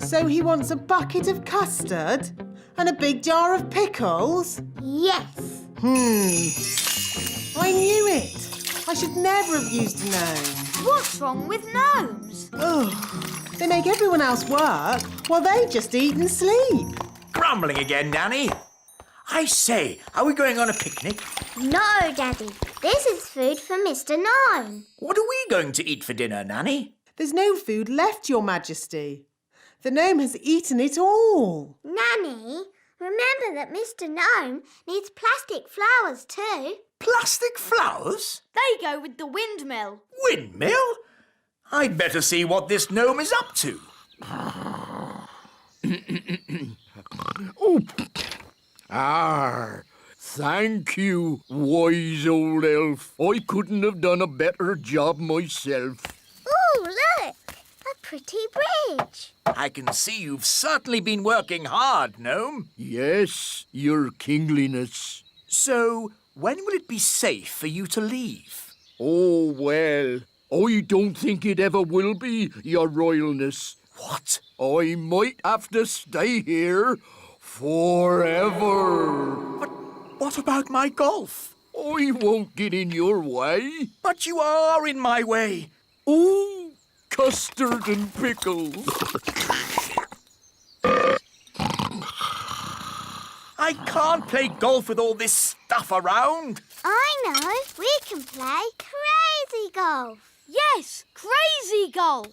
So he wants a bucket of custard and a big jar of pickles? Yes. I knew it. I should never have used a gnome. What's wrong with gnomes? Ugh. They make everyone else work while they just eat and sleep. Grumbling again, Nanny. I say, are we going on a picnic? No, Daddy. This is food for Mr. Gnome. What are we going to eat for dinner, Nanny? There's no food left, Your Majesty. The gnome has eaten it all. Nanny, remember that Mr. Gnome needs plastic flowers too. Plastic flowers? They go with the windmill. Windmill? I'd better see what this gnome is up to. Oh. Thank you, wise old elf. I couldn't have done a better job myself. Ooh, look! A pretty bridge. I can see you've certainly been working hard, gnome. Yes, your kingliness. So, when will it be safe for you to leave? Oh, well, I don't think it ever will be, your royalness. What? I might have to stay here forever. But what about my golf? I won't get in your way. But you are in my way. Oh, custard and pickles. I can't play golf with all this stuff around. I know. We can play crazy golf. Yes, crazy golf.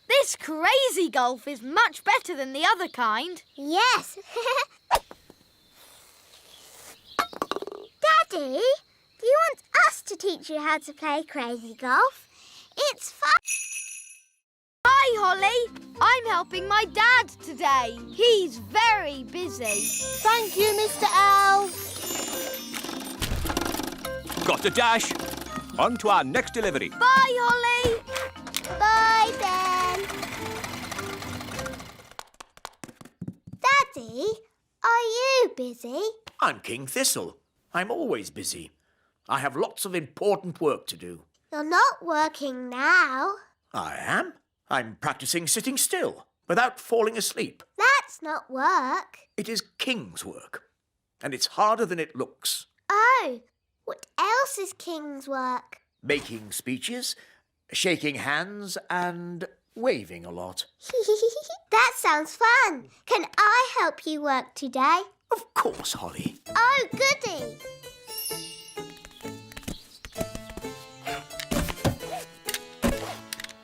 This crazy golf is much better than the other kind. Yes. Daddy, do you want us to teach you how to play crazy golf? It's fun. Hi, Holly. I'm helping my dad today. He's very busy. Thank you, Mr. Elf. Got to dash. On to our next delivery. Bye, Holly. Bye, Ben. Daddy, are you busy? I'm King Thistle. I'm always busy. I have lots of important work to do. You're not working now. I am. I'm practicing sitting still without falling asleep. That's not work. It is king's work, and it's harder than it looks. Oh, what else is king's work? Making speeches, shaking hands, and waving a lot. That sounds fun. Can I help you work today? Of course, Holly. Oh, goody.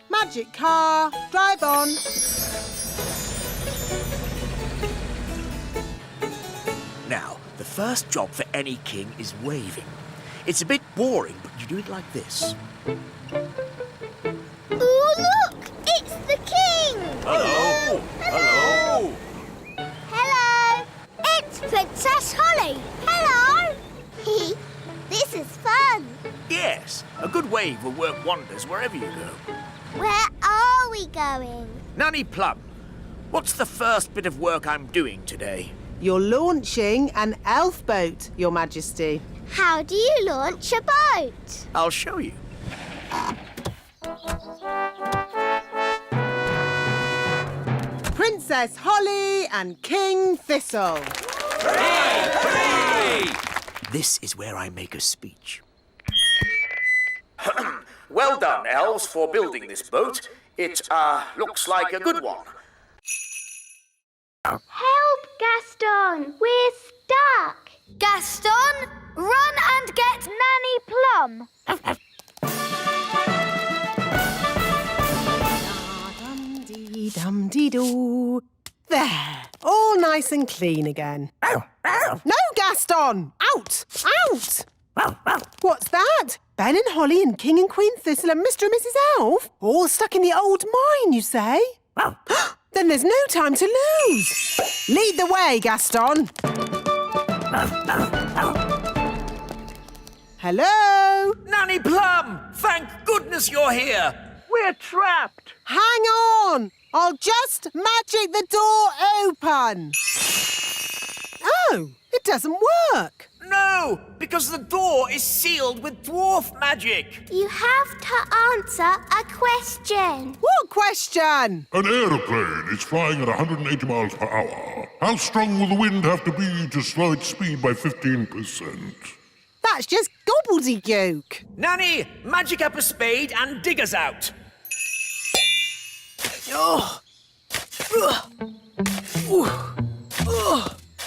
Magic car, drive on. Now, the first job for any king is waving. It's a bit boring, but you do it like this. Ooh, look! It's the king! Hello! Hello! Hello! It's Princess Holly! Hello! This is fun! Yes, a good wave will work wonders wherever you go. Where are we going? Nanny Plum, what's the first bit of work I'm doing today? You're launching an elf boat, Your Majesty. How do you launch a boat? I'll show you. Princess Holly and King Thistle. Hooray! This is where I make a speech. Well done, elves, for building this boat. It, looks like a good one. Help, Gaston! We're stuck! Gaston, run and get Nanny Plum. Dum-dee-dum-dee-doo. There, all nice and clean again. No, Gaston! Out! Out! What's that? Ben and Holly and King and Queen Thistle and Mr. and Mrs. Elf? All stuck in the old mine, you say? Then there's no time to lose. Lead the way, Gaston. Hello? Nanny Plum, thank goodness you're here. We're trapped. Hang on! I'll just magic the door open. Oh, it doesn't work. No, because the door is sealed with dwarf magic. You have to answer a question. What question? An aeroplane is flying at 180 miles per hour. How strong will the wind have to be to slow its speed by 15%? That's just gobbledygook. Nanny, magic up a spade and dig us out. Oh.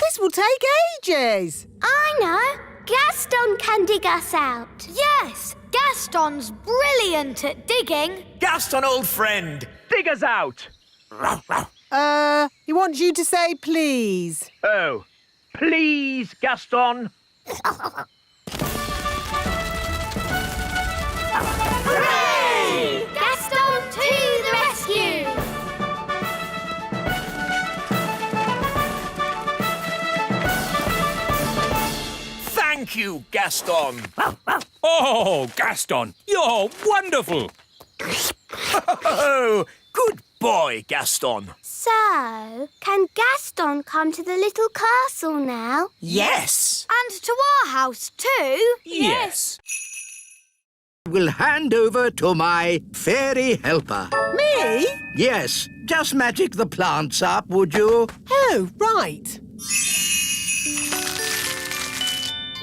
This will take ages. I know. Gaston can dig us out. Yes, Gaston's brilliant at digging. Gaston, old friend, dig us out. He wants you to say please. Oh, please, Gaston. Hooray! Gaston to the rescue! Thank you, Gaston. Oh, Gaston, you're wonderful. Oh, good boy, Gaston. So, can Gaston come to the little castle now? Yes. And to our house too. Yes. Will hand over to my fairy helper. Me? Yes, just magic the plants up, would you? Oh, right.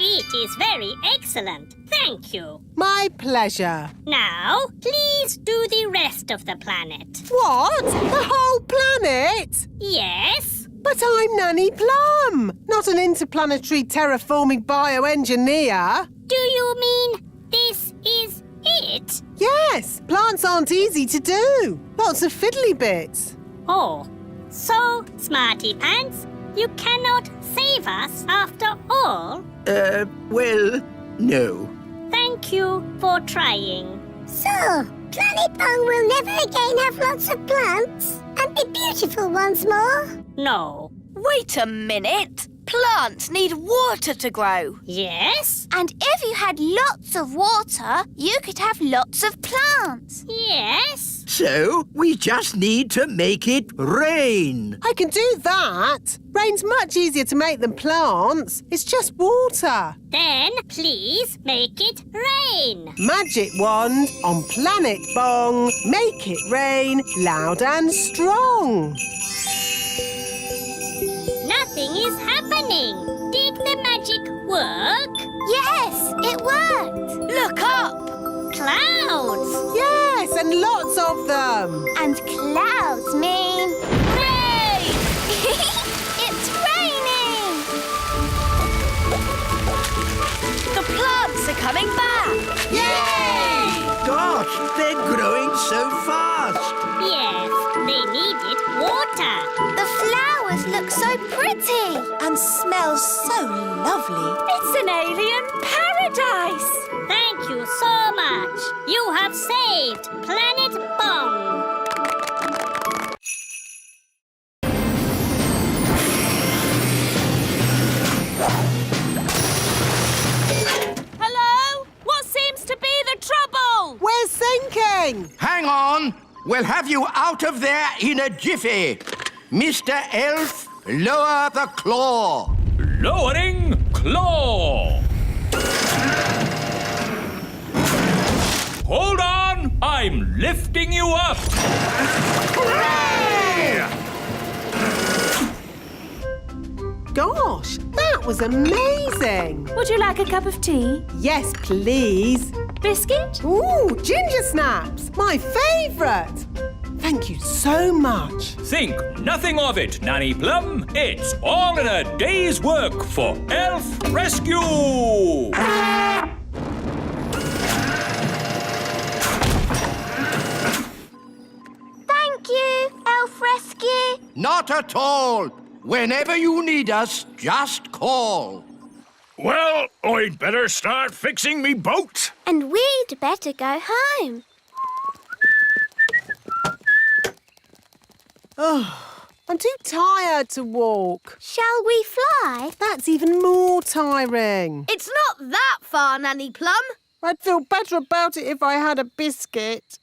It is very excellent. Thank you. My pleasure. Now, please do the rest of the planet. What? The whole planet? Yes? But I'm Nanny Plum, not an interplanetary terraforming bioengineer. Do you mean this is it? Yes, plants aren't easy to do. Lots of fiddly bits. Oh, so, Smarty Pants, you cannot save us after all? Well, no. Thank you for trying. So, Planet Pong will never again have lots of plants and be beautiful once more? No. Wait a minute. Plants need water to grow. Yes? And if you had lots of water, you could have lots of plants. Yes? So, we just need to make it rain. I can do that. Rain's much easier to make than plants. It's just water. Then please make it rain. Magic wand on Planet Bong. Make it rain loud and strong. Nothing is happening. Did the magic work? Yes, it worked. Look up. Clouds! Yes, and lots of them. And clouds mean... Rain! It's raining! The plants are coming back. Yay! Gosh, they're growing so fast. Yes, they needed water. The flowers look so pretty. And smell so lovely. It's an alien paradise. Thank you so much. You have saved Planet Bong. Hello? What seems to be the trouble? We're sinking. Hang on. We'll have you out of there in a jiffy. Mr. Elf, lower the claw. Lowering claw. Hold on. I'm lifting you up. Gosh, that was amazing. Would you like a cup of tea? Yes, please. Biscuit? Ooh, ginger snaps, my favourite. Thank you so much. Think nothing of it, Nanny Plum. It's all in a day's work for Elf Rescue. Thank you, Elf Rescue. Not at all. Whenever you need us, just call. Well, I'd better start fixing me boat. And we'd better go home. I'm too tired to walk. Shall we fly? That's even more tiring. It's not that far, Nanny Plum. I'd feel better about it if I had a biscuit.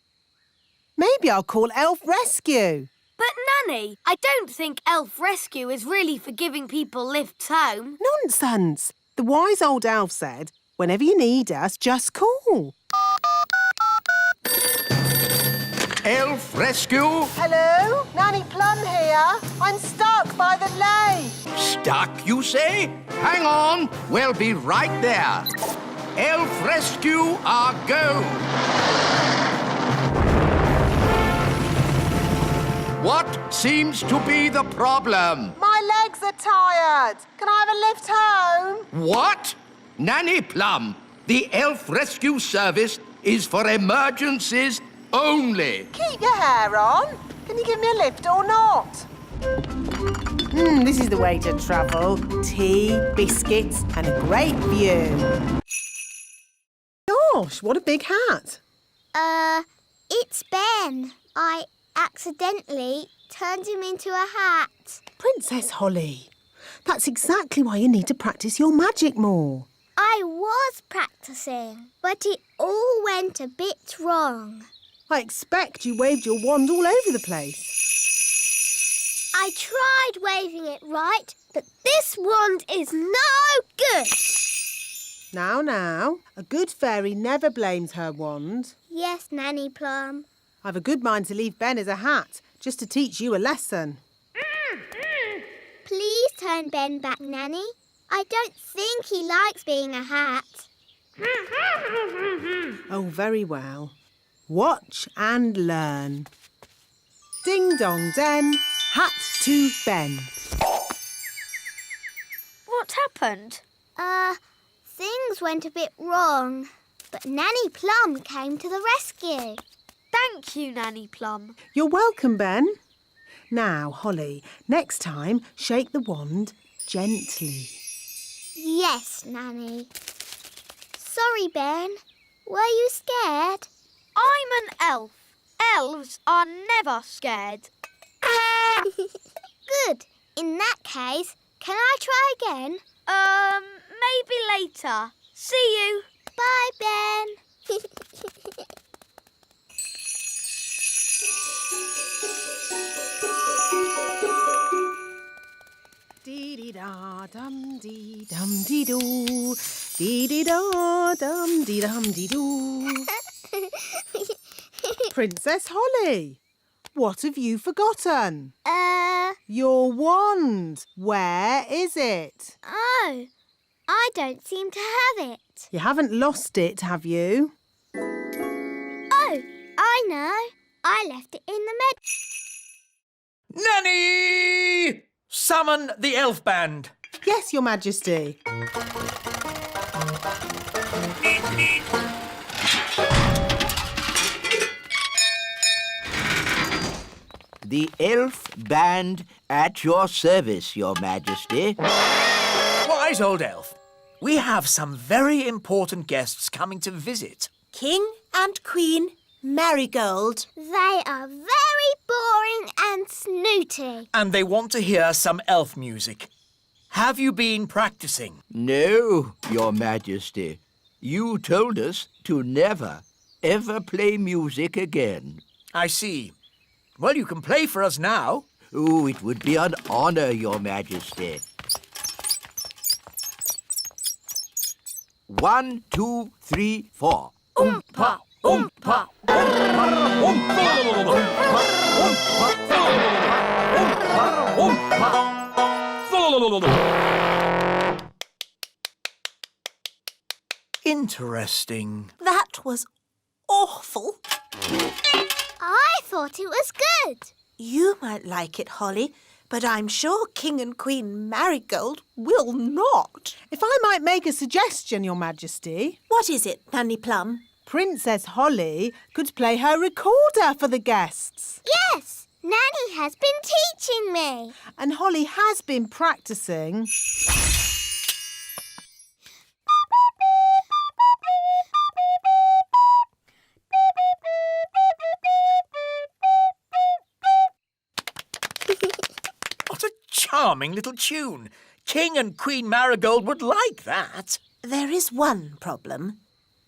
Maybe I'll call Elf Rescue. But, Nanny, I don't think Elf Rescue is really for giving people lifts home. Nonsense. The wise old elf said, whenever you need us, just call. Elf rescue? Hello? Nanny Plum here. I'm stuck by the lake. Stuck, you say? Hang on, we'll be right there. Elf rescue, our go. What seems to be the problem? My legs are tired. Can I have a lift home? What? Nanny Plum, the Elf Rescue Service is for emergencies only. Keep your hair on. Can you give me a lift or not? This is the way to travel. Tea, biscuits, and a great view. Gosh, what a big hat. It's Ben. I accidentally turned him into a hat. Princess Holly, that's exactly why you need to practice your magic more. I was practicing, but it all went a bit wrong. I expect you waved your wand all over the place. I tried waving it right, but this wand is no good. Now, a good fairy never blames her wand. Yes, Nanny Plum. I've a good mind to leave Ben as a hat, just to teach you a lesson. Please turn Ben back, Nanny. I don't think he likes being a hat. Oh, very well. Watch and learn. Ding dong den, hat to Ben. What happened? Things went a bit wrong, but Nanny Plum came to the rescue. Thank you, Nanny Plum. You're welcome, Ben. Now, Holly, next time, shake the wand gently. Yes, Nanny. Sorry, Ben. Were you scared? I'm an elf. Elves are never scared. Good. In that case, can I try again? Maybe later. See you. Bye, Ben. Dee-dee-da-dum-dee-dum-dee-doo. Dee-dee-da-dum-dee-dum-dee-doo. Princess Holly, what have you forgotten? Your wand. Where is it? Oh, I don't seem to have it. You haven't lost it, have you? Oh, I know. I left it in the Nanny! Summon the elf band. Yes, Your Majesty. The elf band at your service, Your Majesty. Wise old elf, we have some very important guests coming to visit. King and Queen Marigold. They are very boring and snooty. And they want to hear some elf music. Have you been practicing? No, Your Majesty. You told us to never, ever play music again. I see. Well, you can play for us now. Oh, it would be an honor, Your Majesty. 1, 2, 3, 4. Oompa, oompa, Interesting. That was awful. I thought it was good. You might like it, Holly, but I'm sure King and Queen Marigold will not. If I might make a suggestion, Your Majesty. What is it, Nanny Plum? Princess Holly could play her recorder for the guests. Yes, Nanny has been teaching me. And Holly has been practicing. What a charming little tune. King and Queen Marigold would like that. There is one problem.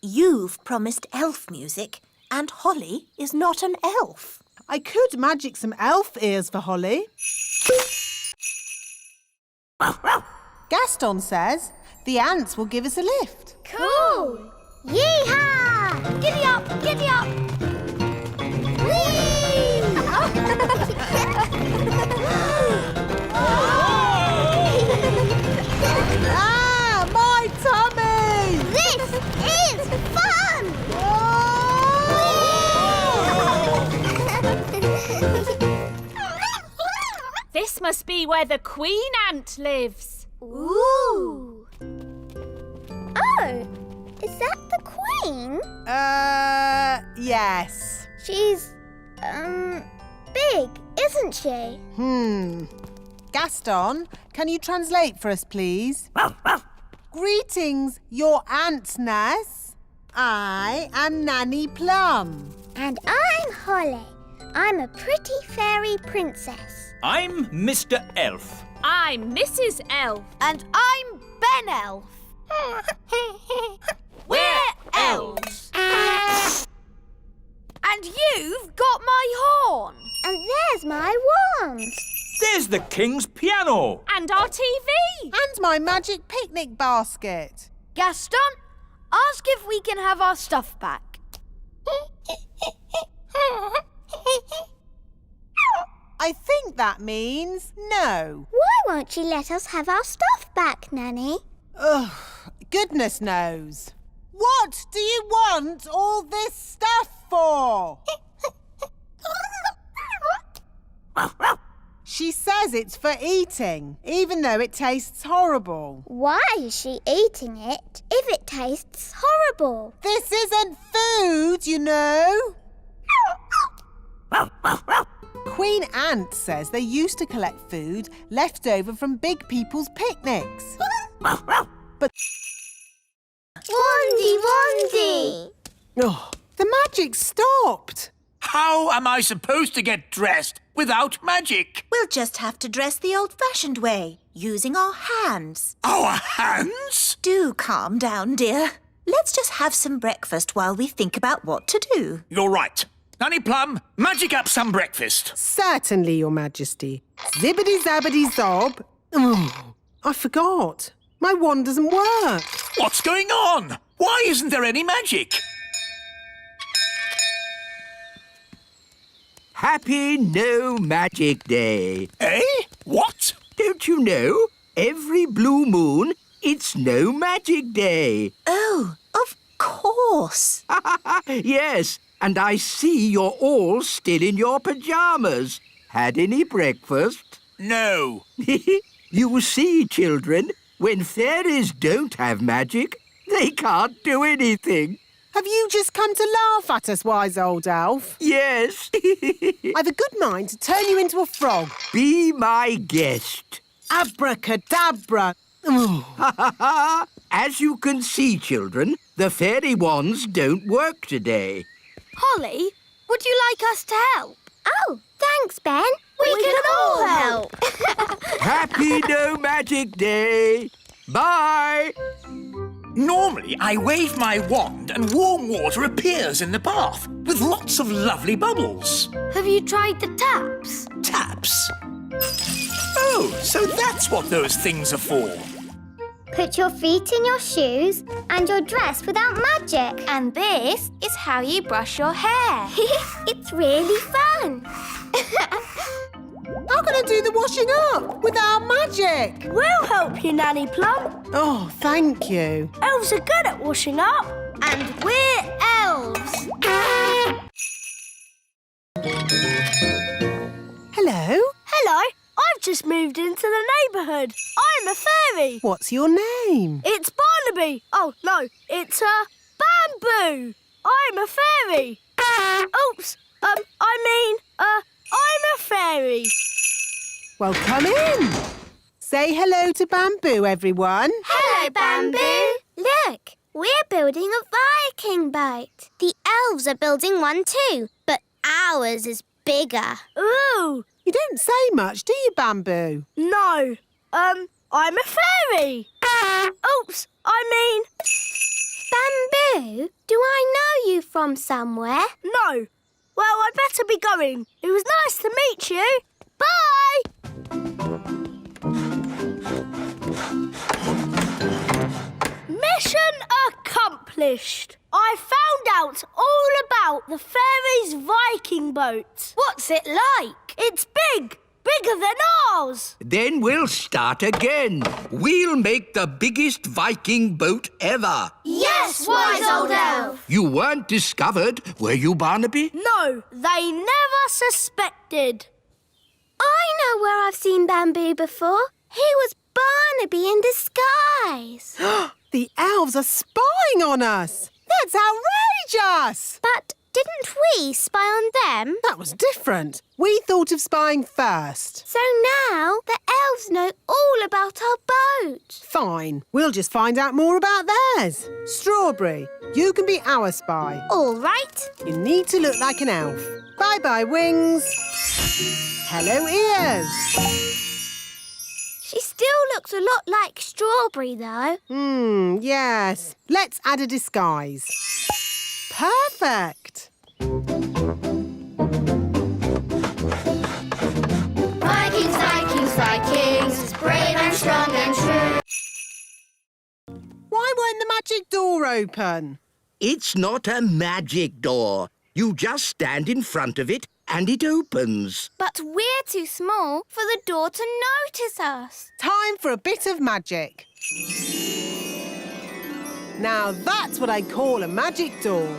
You've promised elf music, and Holly is not an elf. I could magic some elf ears for Holly. Gaston says The ants will give us a lift. Cool! Yeehaw! Giddy up, giddy up. Ah, my tummy! This is fun! This must be where the queen ant lives. Ooh! Oh, is that the queen? Yes. She's, big, isn't she? Gaston, can you translate for us, please? Greetings, your antness. I am Nanny Plum. And I'm Holly. I'm a pretty fairy princess. I'm Mr. Elf. I'm Mrs. Elf. And I'm Ben Elf. We're elves. And you've got my horn. And there's my wand. There's the king's piano. And our TV. And my magic picnic basket. Gaston, ask if we can have our stuff back. I think that means no. Why won't you let us have our stuff back, Nanny? Ugh, goodness knows. What do you want all this stuff for? She says it's for eating, even though it tastes horrible. Why is she eating it if it tastes horrible? This isn't food, you know. Queen Ant says they used to collect food left over from big people's picnics. But Wandy! oh, the magic stopped. How am I supposed to get dressed without magic? We'll just have to dress the old-fashioned way, using our hands. Our hands? Do calm down, dear. Let's just have some breakfast while we think about what to do. You're right. Nanny Plum, magic up some breakfast. Certainly, Your Majesty. Zibbity-zabbity-zob. Oh, I forgot. My wand doesn't work. What's going on? Why isn't there any magic? Happy No Magic Day. Eh? What? Don't you know? Every blue moon, it's No Magic Day. Oh, of course. Yes, and I see you're all still in your pyjamas. Had any breakfast? No. You see, children, when fairies don't have magic, they can't do anything. Have you just come to laugh at us, wise old elf? Yes. I've a good mind to turn you into a frog. Be my guest. Abracadabra. Oh. As you can see, children, the fairy wands don't work today. Holly, would you like us to help? Oh, thanks, Ben. We can all help. Happy No Magic Day. Bye. Normally, I wave my wand and warm water appears in the bath with lots of lovely bubbles. Have you tried the taps? Taps? Oh, so that's what those things are for. Put your feet in your shoes and you're dressed without magic. And this is how you brush your hair. It's really fun. How can I do the washing up without magic? We'll help you, Nanny Plum. Oh, thank you. Elves are good at washing up. And we're elves. Hello? Hello. I've just moved into the neighbourhood. I'm a fairy. What's your name? It's Barnaby. Oh, no, it's Bamboo. I'm a fairy. Oops. I'm a fairy. Well, come in. Say hello to Bamboo, everyone. Hello, Bamboo. Look, we're building a Viking boat. The elves are building one too, but ours is bigger. Ooh. You don't say much, do you, Bamboo? No. I'm a fairy. Oops. Bamboo, do I know you from somewhere? No. Well, I better be going. It was nice to meet you. Bye! accomplished. I found out all about the fairies' Viking boat. What's it like? It's big, bigger than ours. Then we'll start again. We'll make the biggest Viking boat ever. Yes, wise old elf. You weren't discovered, were you, Barnaby? No, they never suspected. I know where I've seen Bamboo before. He was Barnaby in disguise. The elves are spying on us! That's outrageous! But didn't we spy on them? That was different. We thought of spying first. So now the elves know all about our boat. Fine. We'll just find out more about theirs. Strawberry, you can be our spy. All right. You need to look like an elf. Bye-bye, wings. Hello, ears. She still looks a lot like Strawberry, though. Yes. Let's add a disguise. Perfect. Vikings, Vikings, Vikings, brave and strong and true. Why won't the magic door open? It's not a magic door. You just stand in front of it and it opens. But we're too small for the door to notice us. Time for a bit of magic. Now that's what I call a magic door.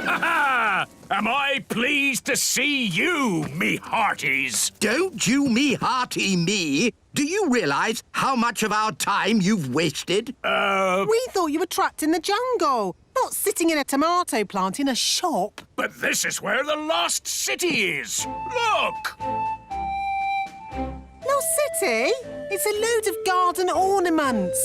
Ha-ha! Am I pleased to see you, me hearties? Don't you me hearty me. Do you realise how much of our time you've wasted? We thought you were trapped in the jungle, not sitting in a tomato plant in a shop. But this is where the lost city is. Look! Lost City? It's a load of garden ornaments.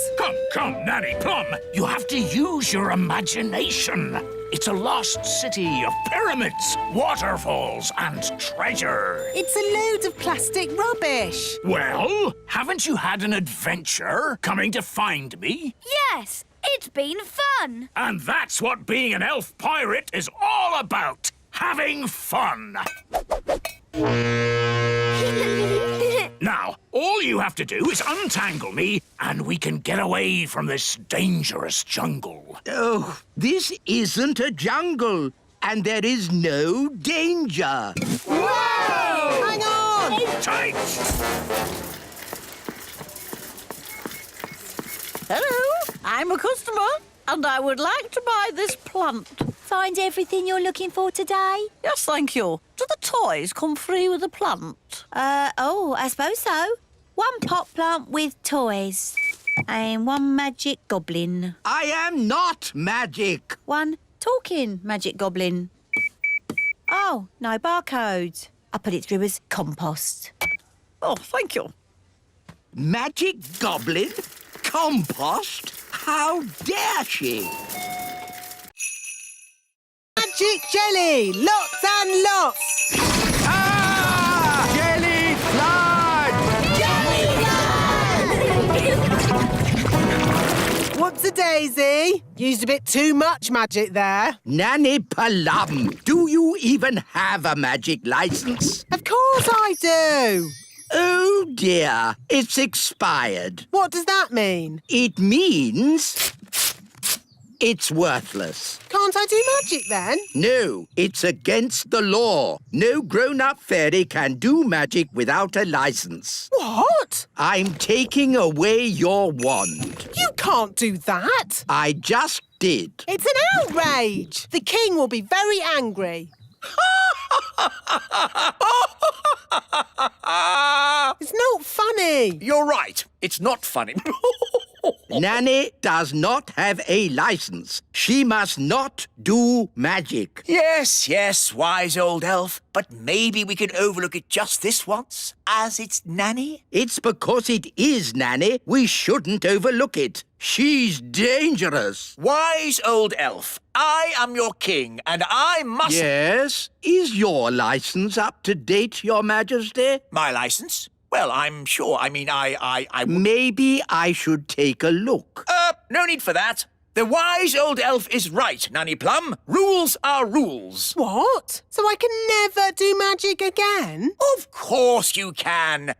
Come, Nanny Plum. You have to use your imagination. It's a lost city of pyramids, waterfalls, and treasure. It's a load of plastic rubbish. Well, haven't you had an adventure coming to find me? Yes, it's been fun. And that's what being an elf pirate is all about. Having fun. Now, all you have to do is untangle me, and we can get away from this dangerous jungle. Oh, this isn't a jungle, and there is no danger. Whoa! Hang on! Hold tight! Hello, I'm a customer, and I would like to buy this plant. Find everything you're looking for today? Yes, thank you. Do the toys come free with the plant? I suppose so. One pot plant with toys. And one magic goblin. I am not magic. One talking magic goblin. Oh, no barcode. I put it through as compost. Oh, thank you. Magic goblin? Compost? How dare she? Magic jelly! Lots and lots! Ah! Jelly flood! Whoops-a-daisy. Used a bit too much magic there. Nanny Plum, do you even have a magic license? Of course I do. Oh dear, it's expired. What does that mean? It means it's worthless. Can't I do magic then? No, it's against the law. No grown-up fairy can do magic without a license. What? I'm taking away your wand. You can't do that. I just did. It's an outrage. The king will be very angry. It's not funny. You're right. It's not funny. Nanny does not have a license. She must not do magic. Yes, wise old elf. But maybe we can overlook it just this once, as it's Nanny. It's because it is Nanny we shouldn't overlook it. She's dangerous. Wise old elf, I am your king, and I must... Yes? Is your license up to date, Your Majesty? My license? Well, I'm sure. I mean, I... Maybe I should take a look. No need for that. The wise old elf is right, Nanny Plum. Rules are rules. What? So I can never do magic again? Of course you can.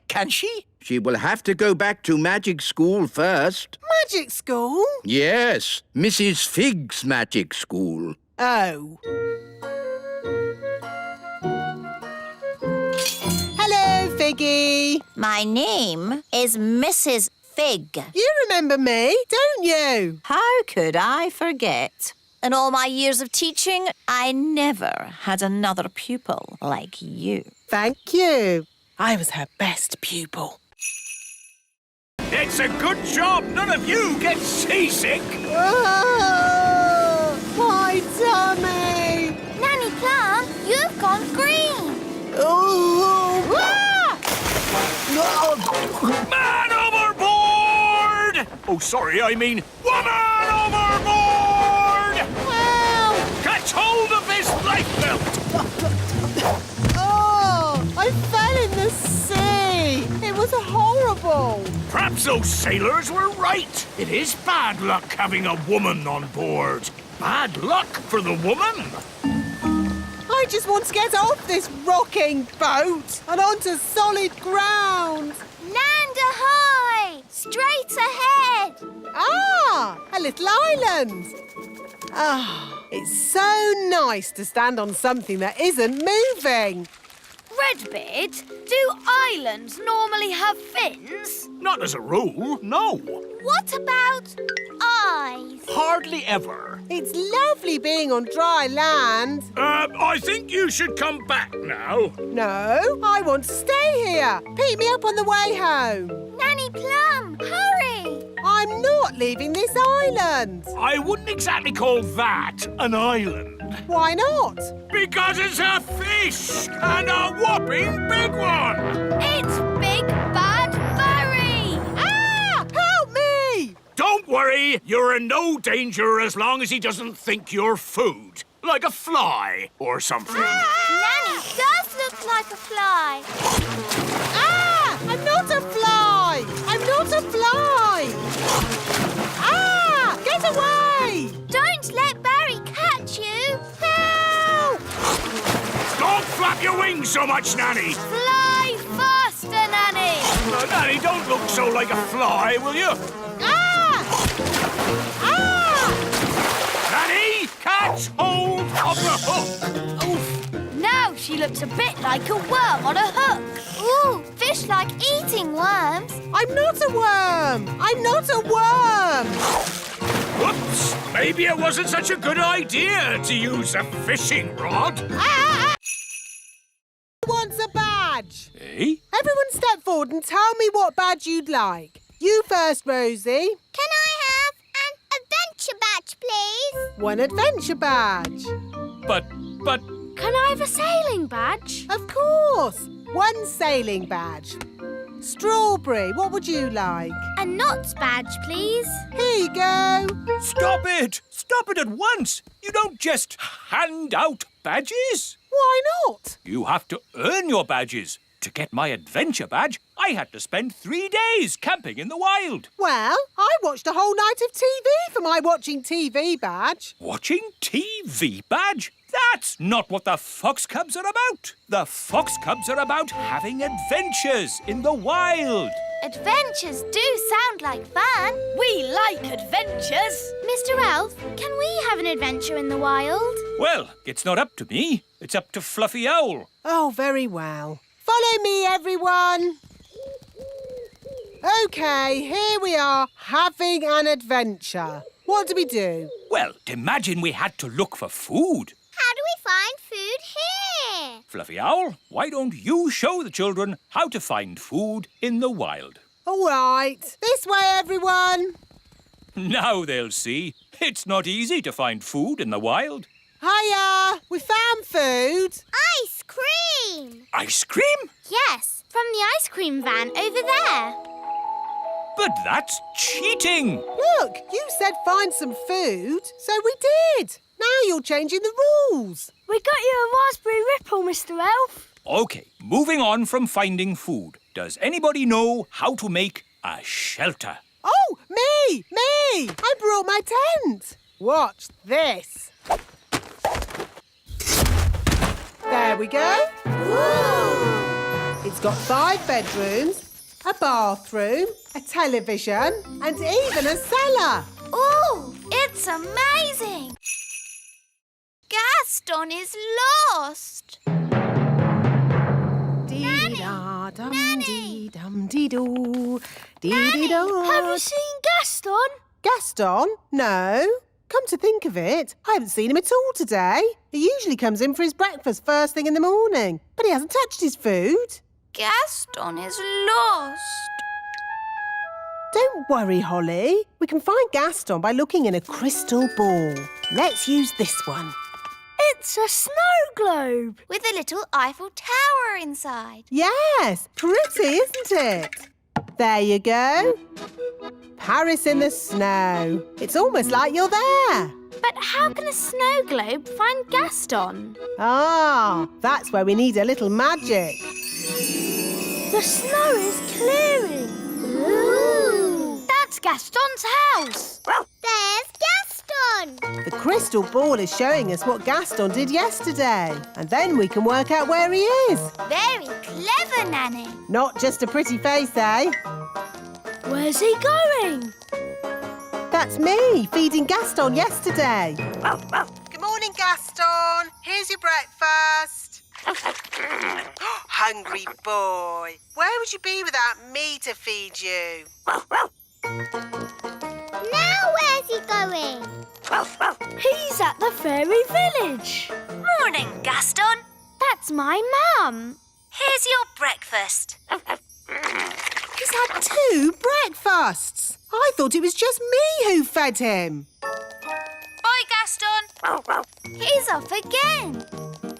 Can she? She will have to go back to magic school first. Magic school? Yes, Mrs. Fig's magic school. Oh. Hello, Figgy. My name is Mrs. Fig. You remember me, don't you? How could I forget? In all my years of teaching, I never had another pupil like you. Thank you. I was her best pupil. It's a good job none of you get seasick. Oh, my tummy. Nanny Plum, you've gone green. Oh. Man overboard! Oh, sorry, I mean woman overboard! Help! Catch hold of this lifebelt! Oh, I fell in the sea. It was horrible. Perhaps those sailors were right. It is bad luck having a woman on board. Bad luck for the woman. I just want to get off this rocking boat and onto solid ground. Land ahoy! Straight ahead! Ah, a little island. Ah, it's so nice to stand on something that isn't moving. Redbeard, do islands normally have fins? Not as a rule, no. What about eyes? Hardly ever. It's lovely being on dry land. I think you should come back now. No, I want to stay here. Pick me up on the way home. Nanny Plum, hurry! I'm not leaving this island. I wouldn't exactly call that an island. Why not? Because it's a fish, and a whopping big one! It's Big Bad Barry! Ah! Help me! Don't worry, you're in no danger as long as he doesn't think you're food. Like a fly or something. Nanny does look like a fly. Ah! I'm not a fly! I'm not a fly! Ah! Get away! Don't let Barry catch you. Help! Don't flap your wings so much, Nanny. Fly faster, Nanny. Nanny, don't look so like a fly, will you? Ah! Ah! Nanny, catch hold of the hook. Oof. Now she looks a bit like a worm on a hook. Ooh, fish like eating worms. I'm not a worm! I'm not a worm! Whoops! Maybe it wasn't such a good idea to use a fishing rod. Ah! Who wants a badge? Eh? Everyone step forward and tell me what badge you'd like. You first, Rosie. Can I have an adventure badge, please? One adventure badge. But... Can I have a sailing badge? Of course. One sailing badge. Strawberry, what would you like? A knots badge, please. Here you go. Stop it! Stop it at once! You don't just hand out badges. Why not? You have to earn your badges. To get my adventure badge, I had to spend 3 days camping in the wild. Well, I watched a whole night of TV for my watching TV badge. Watching TV badge? That's not what the Fox Cubs are about. The Fox Cubs are about having adventures in the wild. Adventures do sound like fun. We like adventures. Mr. Elf, can we have an adventure in the wild? Well, it's not up to me. It's up to Fluffy Owl. Oh, very well. Follow me, everyone. OK, here we are, having an adventure. What do we do? Well, imagine we had to look for food. How do we find food here? Fluffy Owl, why don't you show the children how to find food in the wild? All right. This way, everyone. Now they'll see. It's not easy to find food in the wild. Hiya! We found food. Ice cream! Ice cream? Yes, from the ice cream van over there. But that's cheating. Look, you said find some food, so we did. Now you're changing the rules. We got you a raspberry ripple, Mr. Elf. OK, moving on from finding food. Does anybody know how to make a shelter? Oh, me! I brought my tent. Watch this. There we go. Ooh! It's got 5 bedrooms, a bathroom, a television, and even a cellar. Ooh, it's amazing! Gaston is lost! Dee-da-dum-dee-dum-dee-doo. Dee-dee-da. Have you seen Gaston? Gaston? No. Come to think of it, I haven't seen him at all today. He usually comes in for his breakfast first thing in the morning, but he hasn't touched his food. Gaston is lost. Don't worry, Holly. We can find Gaston by looking in a crystal ball. Let's use this one. It's a snow globe. With a little Eiffel Tower inside. Yes, pretty, isn't it? There you go. Paris in the snow. It's almost like you're there. But how can a snow globe find Gaston? Ah, that's where we need a little magic. The snow is clearing. Ooh! That's Gaston's house. There's Gaston! The crystal ball is showing us what Gaston did yesterday. And then we can work out where he is. Very clever, Nanny. Not just a pretty face, eh? Where's he going? That's me, feeding Gaston yesterday. Good morning, Gaston. Here's your breakfast. Hungry boy. Where would you be without me to feed you? Now where's he going? He's at the fairy village. Morning, Gaston. That's my mum. Here's your breakfast. He's had 2 breakfasts. I thought it was just me who fed him. Bye, Gaston. He's off again.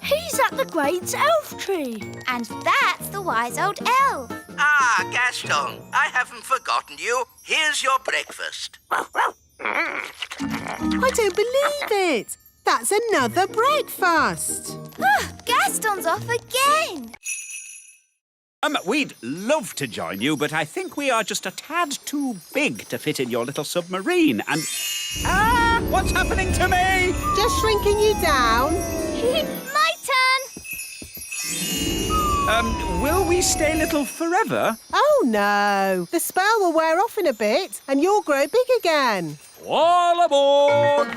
He's at the great elf tree. And that's the wise old elf. Ah, Gaston, I haven't forgotten you. Here's your breakfast. I don't believe it. That's another breakfast. Gaston's off again. We'd love to join you, but I think we are just a tad too big to fit in your little submarine. And... Ah! What's happening to me? Just shrinking you down. My turn. Will we stay little forever? Oh, no. The spell will wear off in a bit and you'll grow big again. All aboard!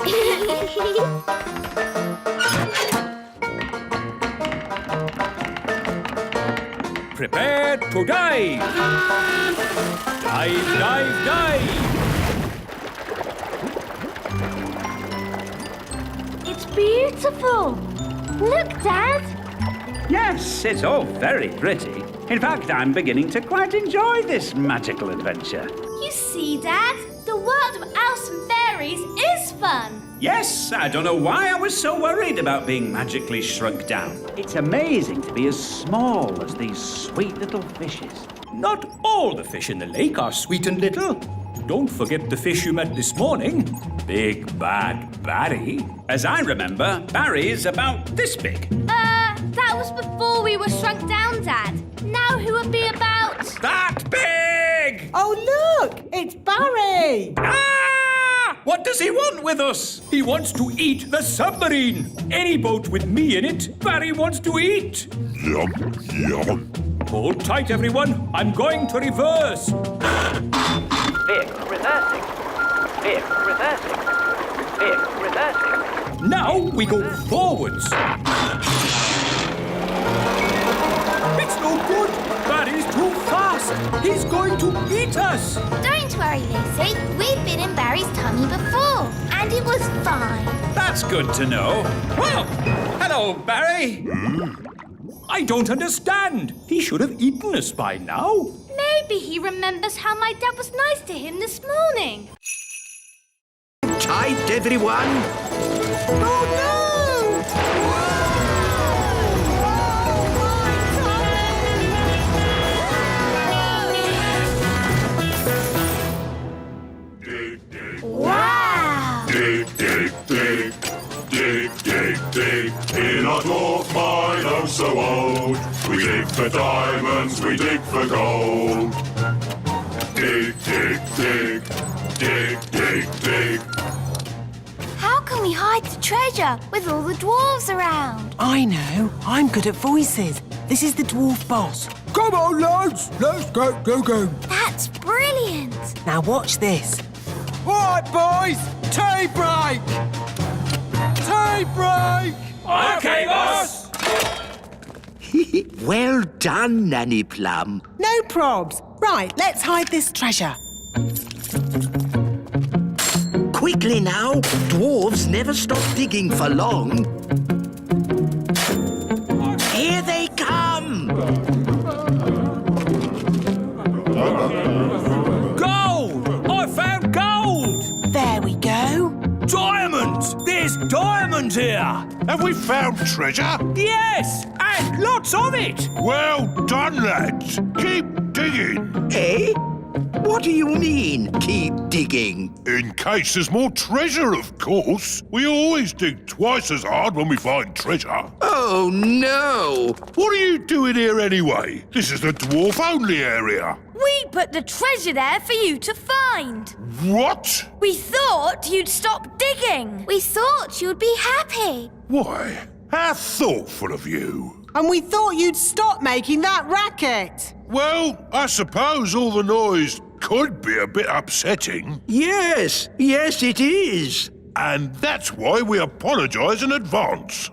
Prepare to dive! Dive, dive, dive! It's beautiful. Look, Dad. Yes, it's all very pretty. In fact, I'm beginning to quite enjoy this magical adventure. You see, Dad? The world of elves and fairies is fun. Yes, I don't know why I was so worried about being magically shrunk down. It's amazing to be as small as these sweet little fishes. Not all the fish in the lake are sweet and little. Don't forget the fish you met this morning. Big Bad Barry. As I remember, Barry's about this big. That was before we were shrunk down, Dad. Now who would be about... That big! Oh, look! It's Barry! Ah! What does he want with us? He wants to eat the submarine. Any boat with me in it, Barry wants to eat. Yum, yum. Hold tight, everyone. I'm going to reverse. Vehicle reversing. Vehicle reversing. Vehicle reversing. Now we go forwards. It's no good. Barry's too fast. He's going to eat us. Don't worry, Lucy. We've been in Barry's tummy before, and it was fine. That's good to know. Well, hello, Barry. I don't understand. He should have eaten us by now. Maybe he remembers how my dad was nice to him this morning. Tight, everyone. Oh, no! Wow! Dig, dig, dig. Dig, dig, dig. In our dwarf mine, oh so old. We dig for diamonds, we dig for gold. Dig, dig, dig. Dig, dig, dig. How can we hide the treasure with all the dwarves around? I know. I'm good at voices. This is the dwarf boss. Come on, lads. Let's get digging. That's brilliant. Now watch this. All right, boys. Tea break. Tea break. OK, boss! Well done, Nanny Plum. No probs. Right, let's hide this treasure. Quickly now. Dwarves never stop digging for long. Here they come! Gold! I found gold! There we go. Diamonds! There's diamonds here! Have we found treasure? Yes! And lots of it! Well done, lads. Keep digging. Eh? What do you mean, keep digging? In case there's more treasure, of course. We always dig twice as hard when we find treasure. Oh, no! What are you doing here anyway? This is the dwarf-only area. We put the treasure there for you to find. What? We thought you'd stop digging. We thought you'd be happy. Why? How thoughtful of you. And we thought you'd stop making that racket. Well, I suppose all the noise could be a bit upsetting. Yes, it is. And that's why we apologise in advance.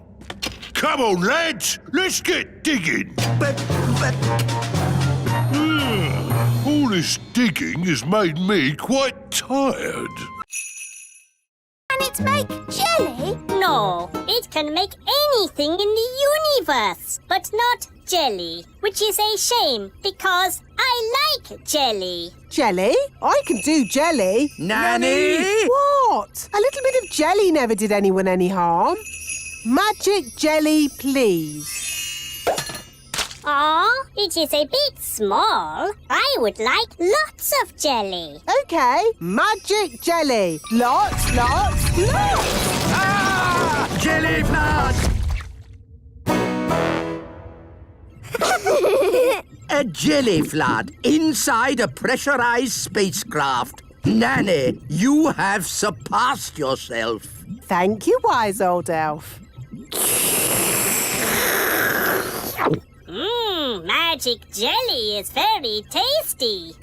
Come on, lads, let's get digging. But... All this digging has made me quite tired. Can it make jelly? No, it can make anything in the universe, but not jelly, which is a shame because I like jelly. Jelly? I can do jelly. Nanny! What? A little bit of jelly never did anyone any harm. Magic jelly, please. Aw, it is a bit small. I would like lots of jelly. OK, magic jelly. Lots. Ah! Jelly flood! A jelly flood inside a pressurized spacecraft. Nanny, you have surpassed yourself. Thank you, wise old elf. Magic jelly is very tasty.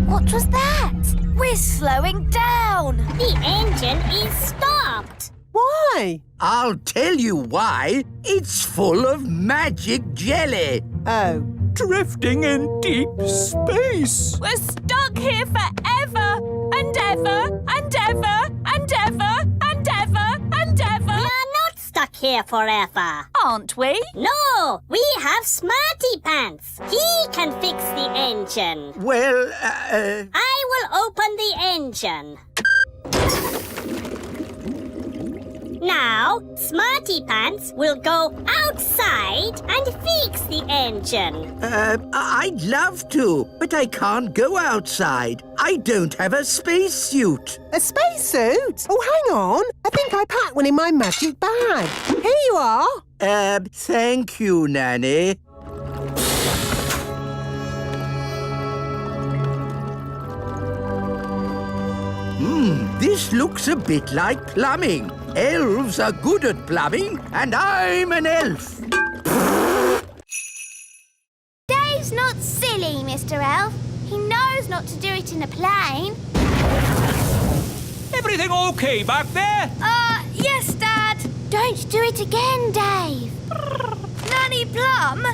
What was that? We're slowing down. The engine is stopped. Why? I'll tell you why. It's full of magic jelly. Oh. Drifting in deep space. We're stuck here forever and ever and ever and ever and ever and ever. We are not stuck here forever. Aren't we? No, we have Smarty Pants. He can fix the engine. Well, I will open the engine. Now, Smarty Pants will go outside and fix the engine. I'd love to, but I can't go outside. I don't have a spacesuit. A spacesuit? Oh, hang on. I think I packed one in my magic bag. Here you are. Thank you, Nanny. This looks a bit like plumbing. Elves are good at plumbing, and I'm an elf. Dave's not silly, Mr. Elf. He knows not to do it in a plane. Everything OK back there? Yes, Dad. Don't do it again, Dave. Nanny Plum,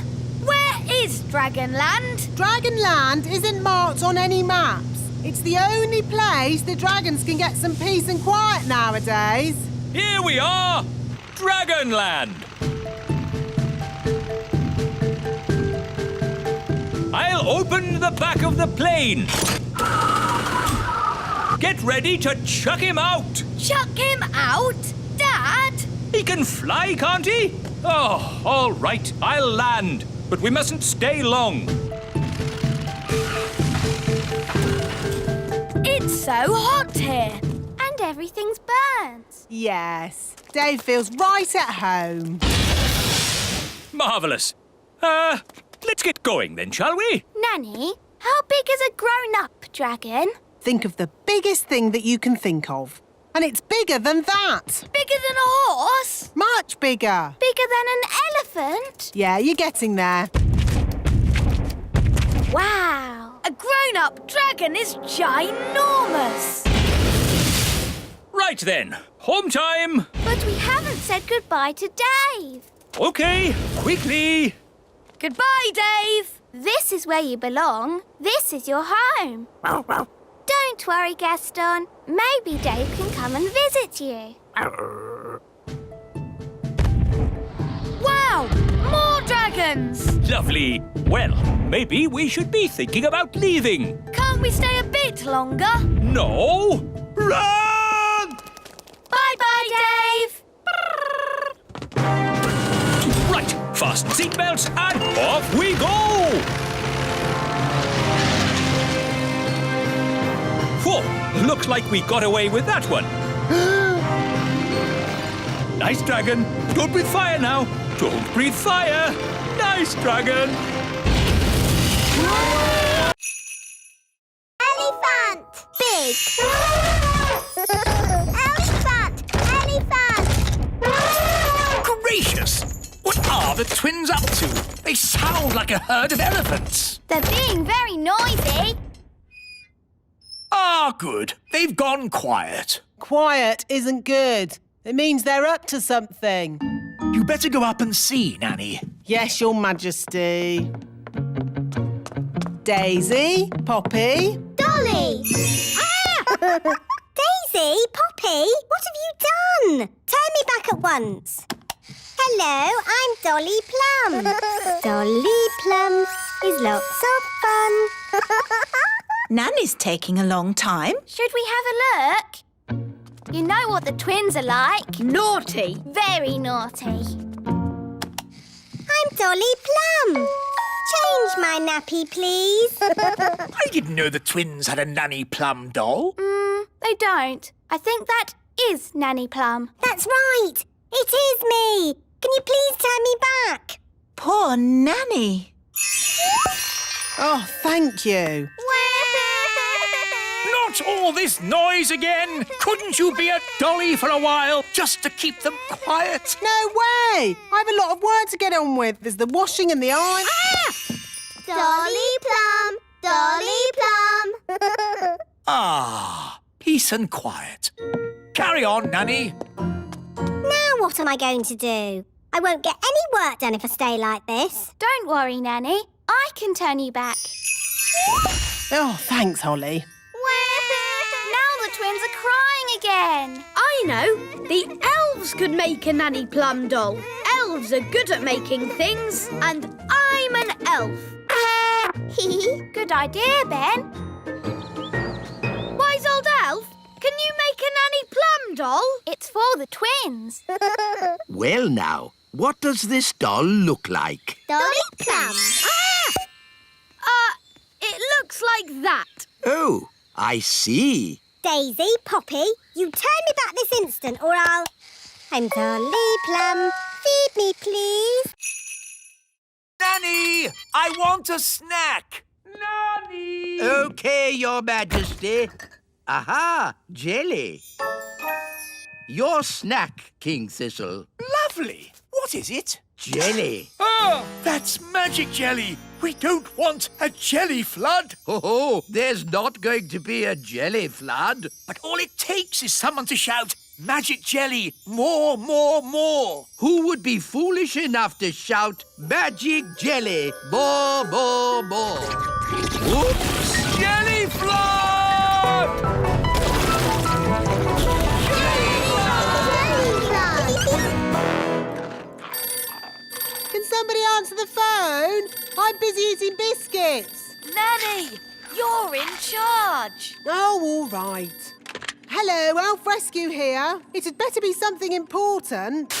where is Dragonland? Dragonland isn't marked on any maps. It's the only place the dragons can get some peace and quiet nowadays. Here we are! Dragonland! I'll open the back of the plane. Get ready to chuck him out. Chuck him out? Dad? He can fly, can't he? Oh, all right, I'll land. But we mustn't stay long. It's so hot here. And everything's burnt. Yes, Dave feels right at home. Marvellous. Let's get going then, shall we? Nanny, how big is a grown-up dragon? Think of the biggest thing that you can think of. And it's bigger than that. Bigger than a horse? Much bigger. Bigger than an elephant? Yeah, you're getting there. Wow! A grown-up dragon is ginormous! Right then, home time. But we haven't said goodbye to Dave. Okay, quickly. Goodbye, Dave. This is where you belong. This is your home. Don't worry, Gaston. Maybe Dave can come and visit you. Wow! More dragons! Lovely. Well, maybe we should be thinking about leaving. Can't we stay a bit longer? No. Run! Bye-bye, Dave! Right, fasten seatbelts and off we go! Whoa, looks like we got away with that one. Nice dragon. Don't breathe fire now. Don't breathe fire. Nice dragon. Elephant! Big! Elephant! Elephant! Gracious! What are the twins up to? They sound like a herd of elephants. They're being very noisy. Ah, good. They've gone quiet. Quiet isn't good. It means they're up to something. You better go up and see, Nanny. Yes, Your Majesty. Daisy, Poppy. Dolly! Daisy, Poppy, what have you done? Turn me back at once. Hello, I'm Dolly Plum. Dolly Plum is lots of fun. Nanny's taking a long time. Should we have a look? You know what the twins are like. Naughty! Very naughty. I'm Dolly Plum. Change my nappy, please. I didn't know the twins had a Nanny Plum doll. They don't. I think that is Nanny Plum. That's right. It is me. Can you please turn me back? Poor Nanny. Oh, thank you. Not all this noise again! Couldn't you be a dolly for a while, just to keep them quiet? No way! I have a lot of work to get on with. There's the washing and the iron. Dolly Plum! Dolly Plum! Ah, peace and quiet. Carry on, Nanny. Now what am I going to do? I won't get any work done if I stay like this. Don't worry, Nanny. I can turn you back. Oh, thanks, Holly. Now the twins are crying again. I know! The elves could make a Nanny Plum doll. Elves are good at making things, and I'm an elf. Good idea, Ben. Wise old elf, can you make a Nanny Plum doll? It's for the twins. Well now, what does this doll look like? Dolly Plum. It looks like that. Oh, I see. Daisy, Poppy, you turn me back this instant or I'll... I'm Dolly Plum. Feed me, please. Nanny, I want a snack. Nanny! Okay, Your Majesty. Aha, jelly. Your snack, King Thistle. Lovely. What is it? Jelly. Oh, that's magic jelly. We don't want a jelly flood. Oh, there's not going to be a jelly flood. But all it takes is someone to shout, magic jelly, more, more, more. Who would be foolish enough to shout, magic jelly, more, more, more? Whoops! Jelly flood! Can somebody answer the phone? I'm busy eating biscuits. Nanny, you're in charge. Oh, all right. Hello, Elf Rescue here. It had better be something important.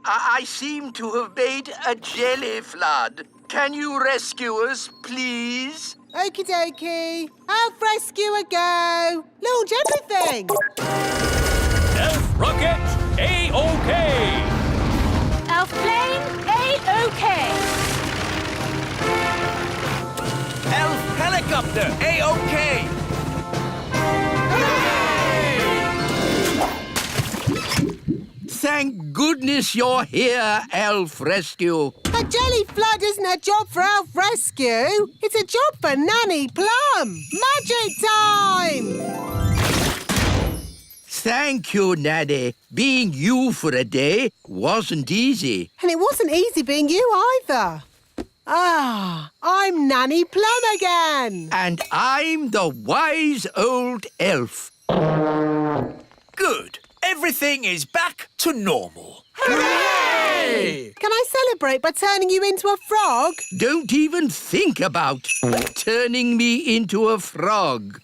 I seem to have made a jelly flood. Can you rescue us, please? Okie dokie. Elf Rescuer, go. Launch everything. Elf rocket, A-OK. Elf plane, A-OK. Elf helicopter, A-OK. thank goodness you're here, Elf Rescue. A jelly flood isn't a job for Elf Rescue. It's a job for Nanny Plum. Magic time! Thank you, Nanny. Being you for a day wasn't easy. And it wasn't easy being you either. Ah, I'm Nanny Plum again. And I'm the wise old elf. Good. Everything is back to normal. Hooray! Can I celebrate by turning you into a frog? Don't even think about turning me into a frog.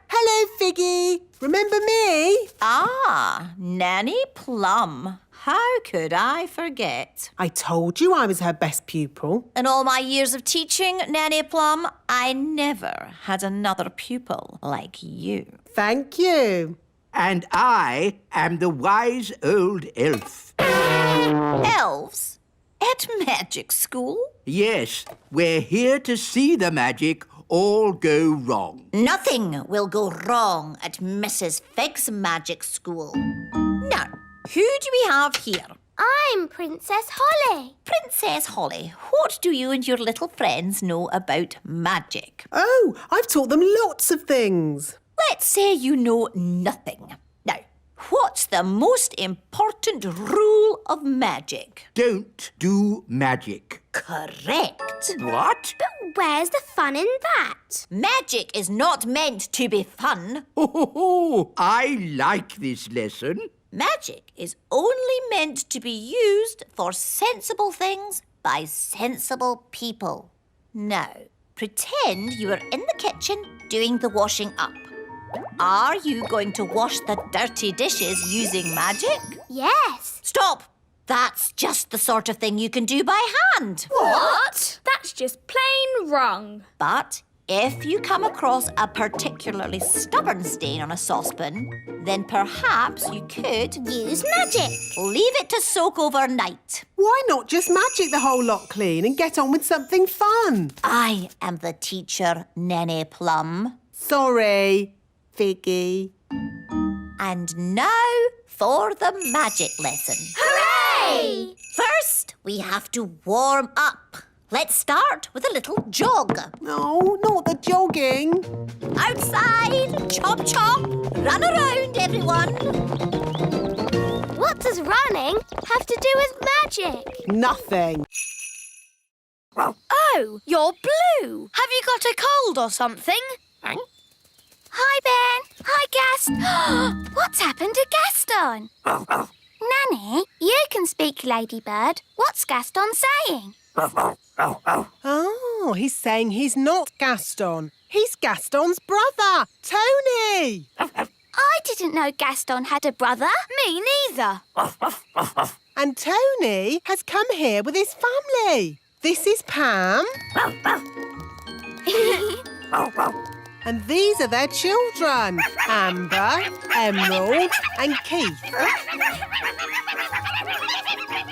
Hello, Figgy. Remember me? Ah, Nanny Plum. How could I forget? I told you I was her best pupil. In all my years of teaching, Nanny Plum, I never had another pupil like you. Thank you. And I am the wise old elf. Elves? At magic school? Yes, we're here to see the magic all go wrong. Nothing will go wrong at Mrs. Fig's magic school. Now, who do we have here? I'm Princess Holly. Princess Holly, what do you and your little friends know about magic? Oh, I've taught them lots of things. Let's say you know nothing. Now, what's the most important rule of magic? Don't do magic. Correct. What? But where's the fun in that? Magic is not meant to be fun. Oh, I like this lesson. Magic is only meant to be used for sensible things by sensible people. Now, pretend you are in the kitchen doing the washing up. Are you going to wash the dirty dishes using magic? Yes. Stop! That's just the sort of thing you can do by hand. What? That's just plain wrong. But if you come across a particularly stubborn stain on a saucepan, then perhaps you could Use magic. leave it to soak overnight. Why not just magic the whole lot clean and get on with something fun? I am the teacher, Nanny Plum. Sorry, Figgy. And now for the magic lesson. Hooray! First, we have to warm up. Let's start with a little jog. No, not the jogging. Outside, chop chop, run around everyone. What does running have to do with magic? Nothing. Oh, you're blue. Have you got a cold or something? Hi, Ben. Hi, Gaston. What's happened to Gaston? Nanny, you can speak, Ladybird. What's Gaston saying? Oh, he's saying he's not Gaston. He's Gaston's brother, Tony. I didn't know Gaston had a brother. Me neither. And Tony has come here with his family. This is Pam. And these are their children, Amber, Emerald and Keith.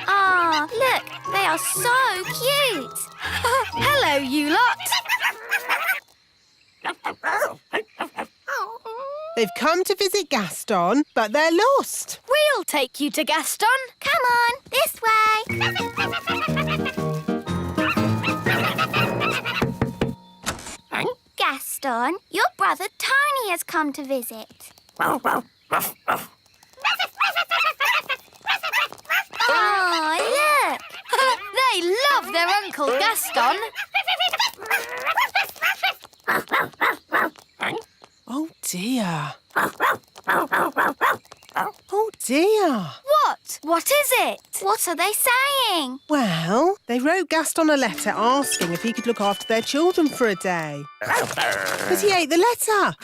Ah, look, they are so cute. Hello, you lot. They've come to visit Gaston, but they're lost. We'll take you to Gaston. Come on, this way. Gaston, your brother Tony has come to visit. Oh, look! They love their Uncle Gaston. Oh, dear. Oh, dear. What? What is it? What are they saying? Well, they wrote Gaston a letter asking if he could look after their children for a day. But he ate the letter.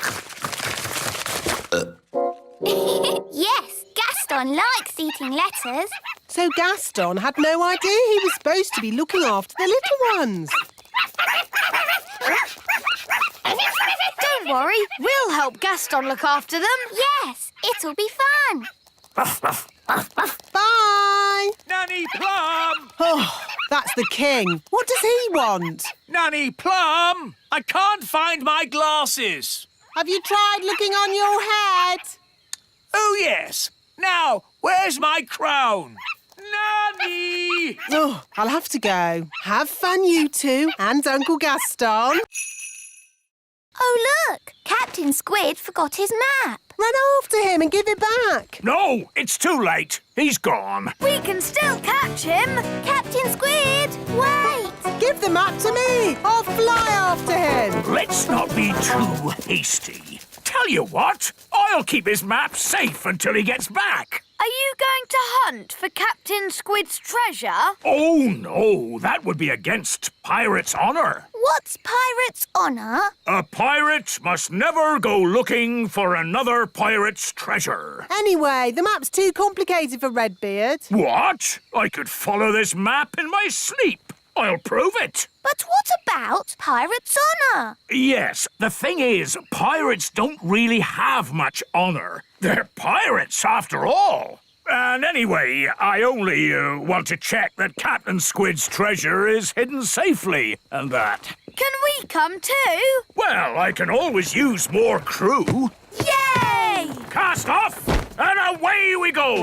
Yes, Gaston likes eating letters. So Gaston had no idea he was supposed to be looking after the little ones. Don't worry, we'll help Gaston look after them. Yes, it'll be fun. Bye! Nanny Plum! Oh, that's the king. What does he want? Nanny Plum! I can't find my glasses. Have you tried looking on your head? Oh, yes. Now, where's my crown? Nanny! Oh, I'll have to go. Have fun, you two, and Uncle Gaston. Oh, look! Captain Squid forgot his map. Run after him and give it back. No, it's too late. He's gone. We can still catch him. Captain Squid, wait! Give the map to me. I'll fly after him. Let's not be too hasty. Tell you what, I'll keep his map safe until he gets back. Are you going to hunt for Captain Squid's treasure? Oh, no, that would be against pirates' honour. What's pirate's honour? A pirate must never go looking for another pirate's treasure. Anyway, the map's too complicated for Redbeard. What? I could follow this map in my sleep. I'll prove it. But what about pirate's honour? Yes, the thing is, pirates don't really have much honour. They're pirates, after all. And anyway, I only want to check that Captain Squid's treasure is hidden safely, and that. Can we come too? Well, I can always use more crew. Yay! Cast off, and away we go!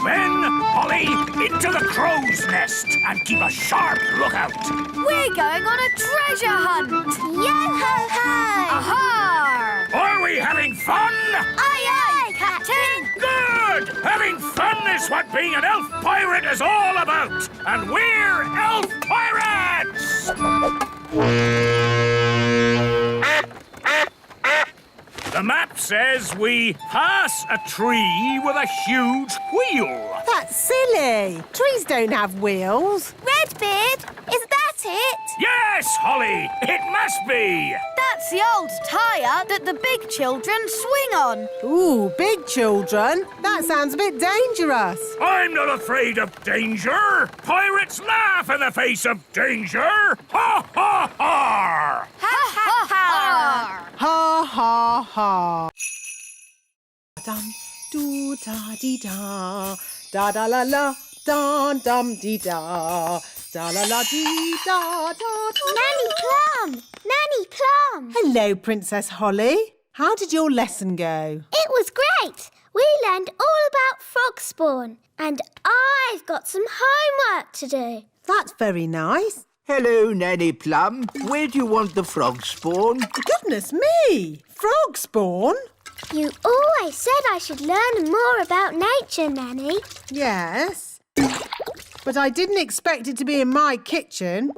Ben, Holly, into the crow's nest, and keep a sharp lookout. We're going on a treasure hunt. Yo-ho-ho! Aha! Are we having fun? Aye, aye, Captain! Good! Having fun is what being an elf pirate is all about. And we're elf pirates! The map says we pass a tree with a huge wheel. That's silly. Trees don't have wheels. Redbeard, is that it? Yes, Holly, it must be. That's the old tyre that the big children swing on. Ooh, big children. That sounds a bit dangerous. I'm not afraid of danger. Pirates laugh in the face of danger. Ha, ha, ha! Ha, ha, ha! Ha, ha, ha. Dum, doo, da, dee, da. Da, da, la, la. Dum, dum, dee, da. Da, la, la, dee, da, da, da. Nanny Plum! Nanny Plum! Hello, Princess Holly. How did your lesson go? It was great. We learned all about frog spawn. And I've got some homework to do. That's very nice. Hello, Nanny Plum. Where do you want the frog spawn? Goodness me! Frog spawn? You always said I should learn more about nature, Nanny. Yes. But I didn't expect it to be in my kitchen.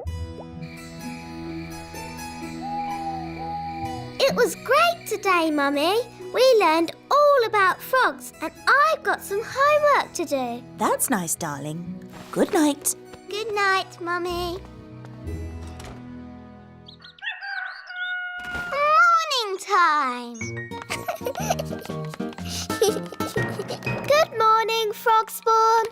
It was great today, Mummy. We learned all about frogs and I've got some homework to do. That's nice, darling. Good night. Good night, Mummy. Morning time. Good morning, frog spawn.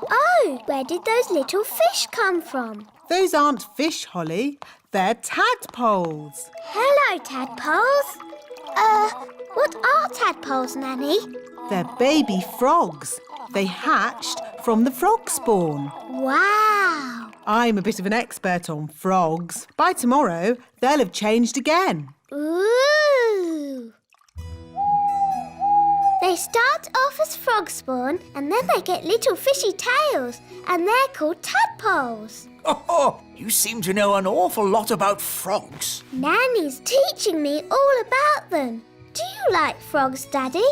Oh, where did those little fish come from? Those aren't fish, Holly. They're tadpoles. Hello, tadpoles. What are tadpoles, Nanny? They're baby frogs. They hatched from the frog spawn. Wow. I'm a bit of an expert on frogs. By tomorrow, they'll have changed again. Ooh. They start off as frog spawn and then they get little fishy tails and they're called tadpoles. Oh, you seem to know an awful lot about frogs. Nanny's teaching me all about them. Do you like frogs, Daddy?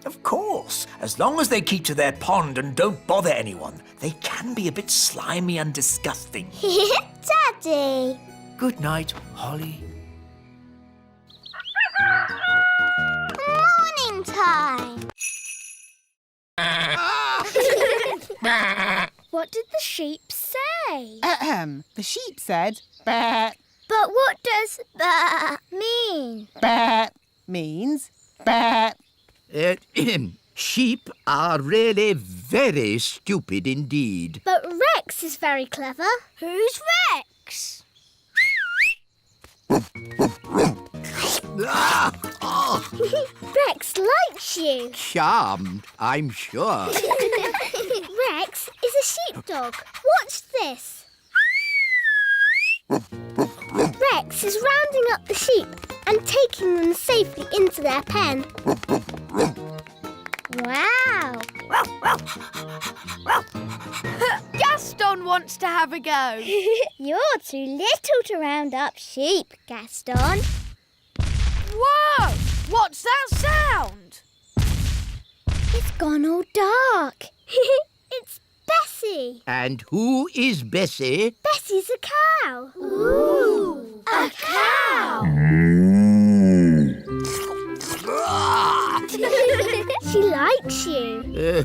Of course. As long as they keep to their pond and don't bother anyone, they can be a bit slimy and disgusting. Daddy. Good night, Holly. Morning time. What did the sheep say? The sheep said, "Bah." But what does "bah" mean? Bah means bah. Sheep are really very stupid indeed. But Rex is very clever. Who's Rex? Rex likes you. Charmed, I'm sure. Rex is a sheepdog. Watch this. Rex is rounding up the sheep and taking them safely into their pen. Gaston wants to have a go. You're too little to round up sheep, Gaston. Whoa! What's that sound? It's gone all dark. It's Bessie. And who is Bessie? Bessie's a cow. Ooh, a cow. She likes you.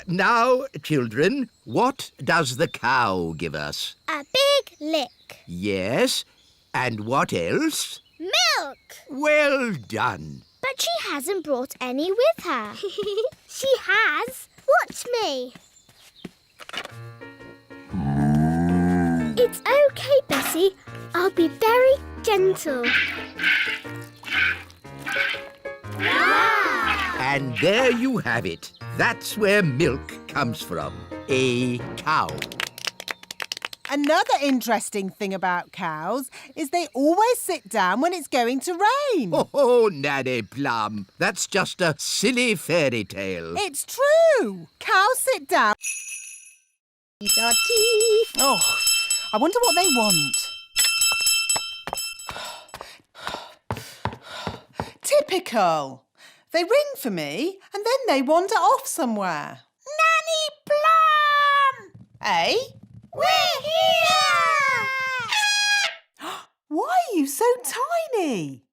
Now, children, what does the cow give us? A big lick. Yes, and what else? Milk. Well done. But she hasn't brought any with her. She has. Watch me. It's okay, Bessie. I'll be very gentle. Wow! And there you have it. That's where milk comes from. A cow. Another interesting thing about cows is they always sit down when it's going to rain. Oh, Nanny Plum, that's just a silly fairy tale. It's true. Cows sit down. Oh, I wonder what they want. Typical. They ring for me and then they wander off somewhere. Nanny Plum! Eh? We're here! Why are you so tiny?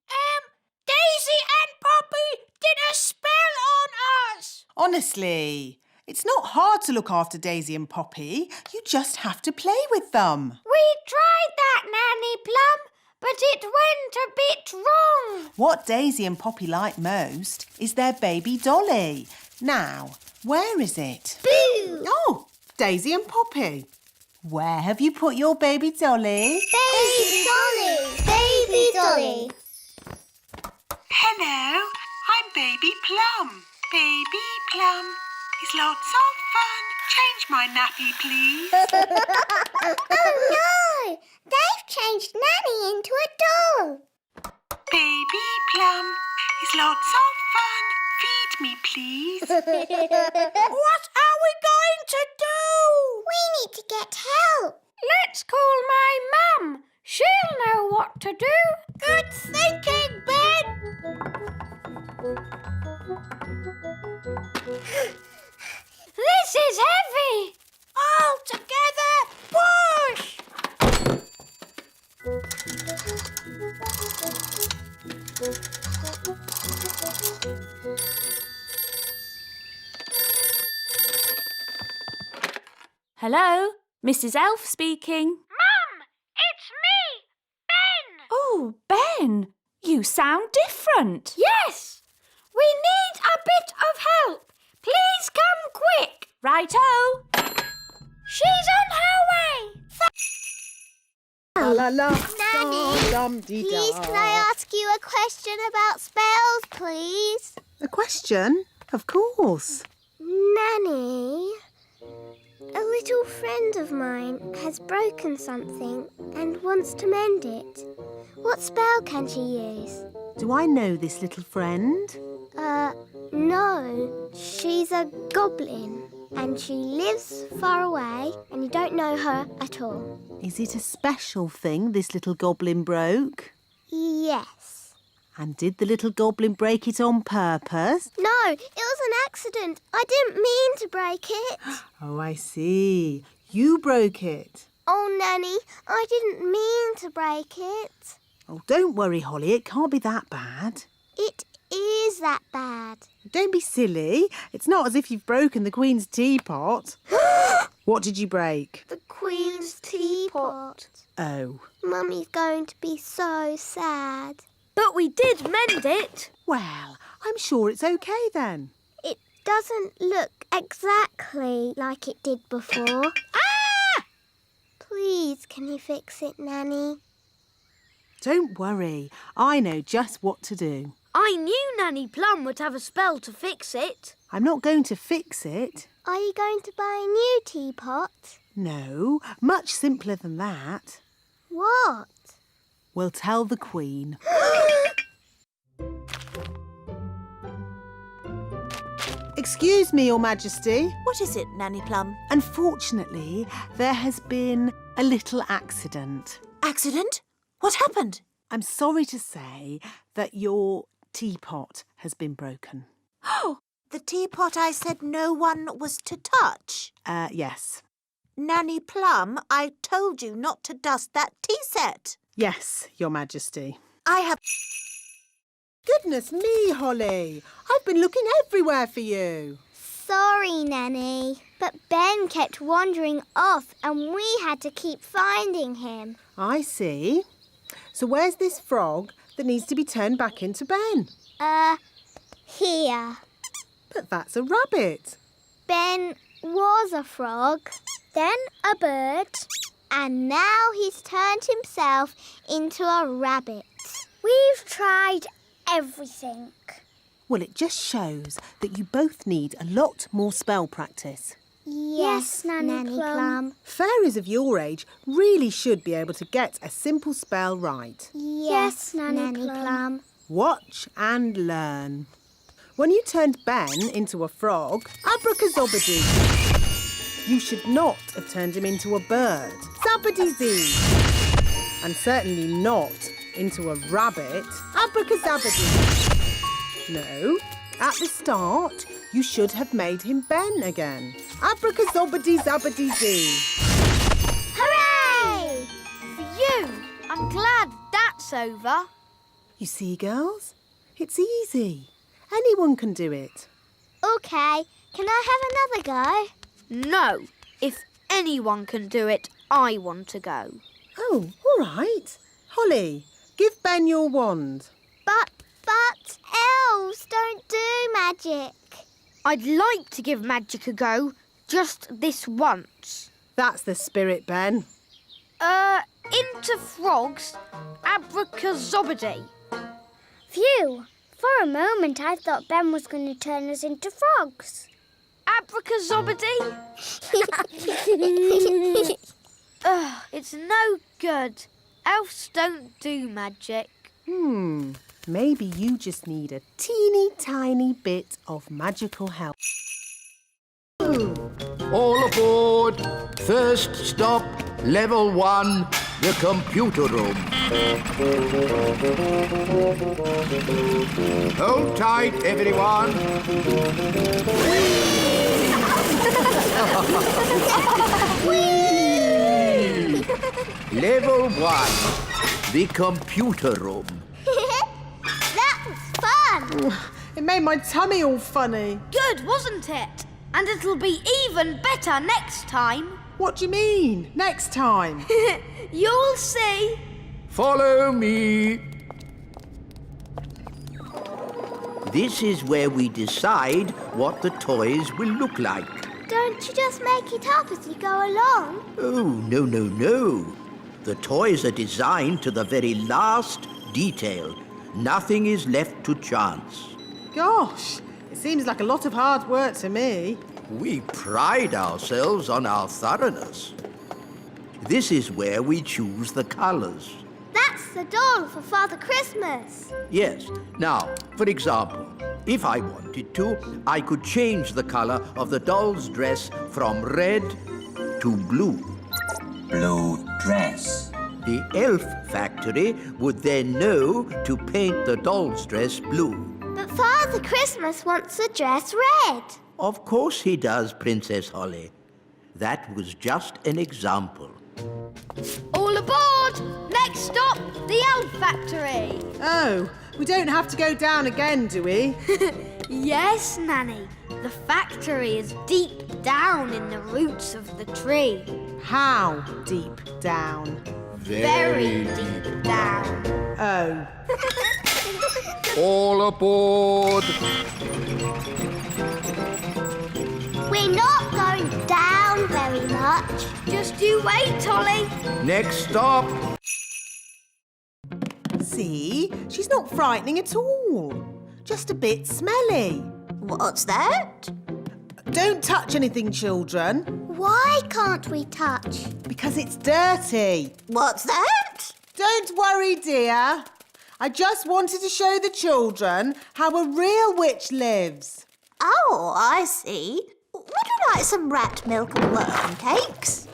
Daisy and Poppy did a spell on us! Honestly, it's not hard to look after Daisy and Poppy. You just have to play with them. We tried that, Nanny Plum, but it went a bit wrong. What Daisy and Poppy like most is their baby dolly. Now, where is it? Boo! Oh, Daisy and Poppy. Where have you put your baby dolly? Baby Dolly! Baby Dolly! Hello, I'm Baby Plum. Baby Plum is lots of fun. Change my nappy, please. Oh no! They've changed Nanny into a doll. Baby Plum is lots of fun. Feed me, please. What are we going to do? We need to get help. Let's call my mum. She'll know what to do. Good thinking, Ben! This is heavy. All together, push! Hello, Mrs. Elf speaking. Mum, it's me, Ben. Oh, Ben, you sound different. Yes, we need a bit of help. Please come quick. Righto. She's on her way. La la la. Nanny, Dum-dee-da. please can I ask you a question about spells, please? A question? Of course. Nanny, a little friend of mine has broken something and wants to mend it. What spell can she use? Do I know this little friend? No. She's a goblin and she lives far away and you don't know her at all. Is it a special thing this little goblin broke? Yes. And did the little goblin break it on purpose? No, it was an accident. I didn't mean to break it. Oh, I see. You broke it. Oh, Nanny, I didn't mean to break it. Oh, don't worry, Holly. It can't be that bad. It is that bad. Don't be silly. It's not as if you've broken the Queen's teapot. What did you break? The Queen's teapot. Oh. Mummy's going to be so sad. But we did mend it. Well, I'm sure it's okay then. It doesn't look exactly like it did before. Ah! Please, can you fix it, Nanny? Don't worry. I know just what to do. I knew Nanny Plum would have a spell to fix it. I'm not going to fix it. Are you going to buy a new teapot? No, much simpler than that. What? We'll tell the Queen. Excuse me, Your Majesty. What is it, Nanny Plum? Unfortunately, there has been a little accident. Accident? What happened? I'm sorry to say that your teapot has been broken. Oh, the teapot I said no one was to touch. Yes. Nanny Plum, I told you not to dust that tea set. Yes, Your Majesty. I have... Goodness me, Holly. I've been looking everywhere for you. Sorry, Nanny, but Ben kept wandering off and we had to keep finding him. I see. So where's this frog that needs to be turned back into Ben? Here. But that's a rabbit. Ben was a frog, then a bird, and now he's turned himself into a rabbit. We've tried everything. Well, it just shows that you both need a lot more spell practice. Yes, Nanny Plum. Fairies of your age really should be able to get a simple spell right. Yes, Nanny Plum. Watch and learn. When you turned Ben into a frog, abracazobadoo. You should not have turned him into a bird, zabbady-zee. And certainly not into a rabbit, abracazabadoo. No, at the start, you should have made him Ben again. Abracazobadee-zabbady-zee. Hooray! Phew! I'm glad that's over. You see, girls? It's easy. Anyone can do it. OK, can I have another go? No. If anyone can do it, I want to go. Oh, all right. Holly, give Ben your wand. But elves don't do magic. I'd like to give magic a go, just this once. That's the spirit, Ben. Into frogs, abracazobady. Phew! For a moment I thought Ben was going to turn us into frogs. Abracazobady? It's no good. Elves don't do magic. Maybe you just need a teeny tiny bit of magical help. All aboard. First stop, level 1, the computer room. Hold tight, everyone. Level 1, the computer room. That was fun! It made my tummy all funny. Good, wasn't it? And it'll be even better next time. What do you mean, next time? You'll see. Follow me. This is where we decide what the toys will look like. Don't you just make it up as you go along? Oh, no, no, no. The toys are designed to the very last detail. Nothing is left to chance. Gosh, it seems like a lot of hard work to me. We pride ourselves on our thoroughness. This is where we choose the colours. That's the doll for Father Christmas. Yes. Now, for example, if I wanted to, I could change the colour of the doll's dress from red to blue. Blue dress. The elf factory would then know to paint the doll's dress blue. But Father Christmas wants the dress red. Of course he does, Princess Holly. That was just an example. All aboard! Next stop, the elf factory. Oh, we don't have to go down again, do we? Yes, Nanny. The factory is deep down in the roots of the tree. How deep down? Very deep down. Oh. All aboard! We're not going down very much. Just you wait, Ollie. Next stop. See, she's not frightening at all. Just a bit smelly. What's that? Don't touch anything, children. Why can't we touch? Because it's dirty. What's that? Don't worry, dear. I just wanted to show the children how a real witch lives. Oh, I see. Would you like some rat milk and worm cakes?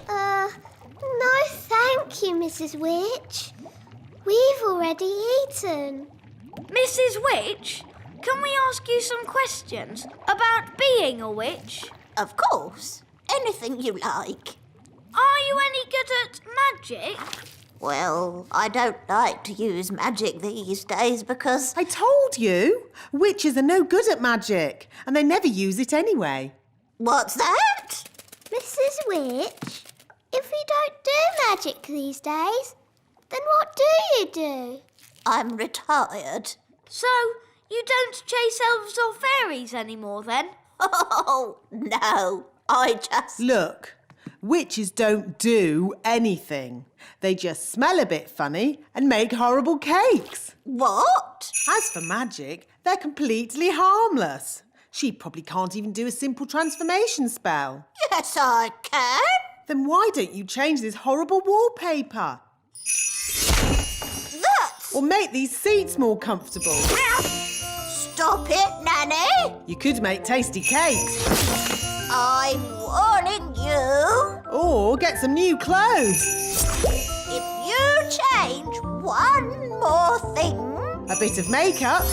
No thank you, Mrs. Witch. We've already eaten. Mrs. Witch, can we ask you some questions about being a witch? Of course. Anything you like. Are you any good at magic? Well, I don't like to use magic these days because... I told you! Witches are no good at magic, and they never use it anyway. What's that? Mrs. Witch, if we don't do magic these days, then what do you do? I'm retired. So, you don't chase elves or fairies anymore then? Oh, no. I just... Look, witches don't do anything. They just smell a bit funny and make horrible cakes. What? As for magic, they're completely harmless. She probably can't even do a simple transformation spell. Yes, I can. Then why don't you change this horrible wallpaper? That's... Or make these seats more comfortable. Stop it, Nanny. You could make tasty cakes. I'm warning you. Or get some new clothes. If you change one more thing... A bit of makeup.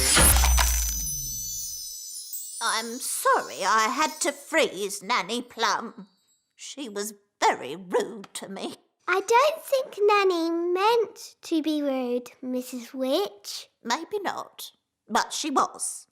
I'm sorry I had to freeze Nanny Plum. She was very rude to me. I don't think Nanny meant to be rude, Mrs. Witch. Maybe not, but she was.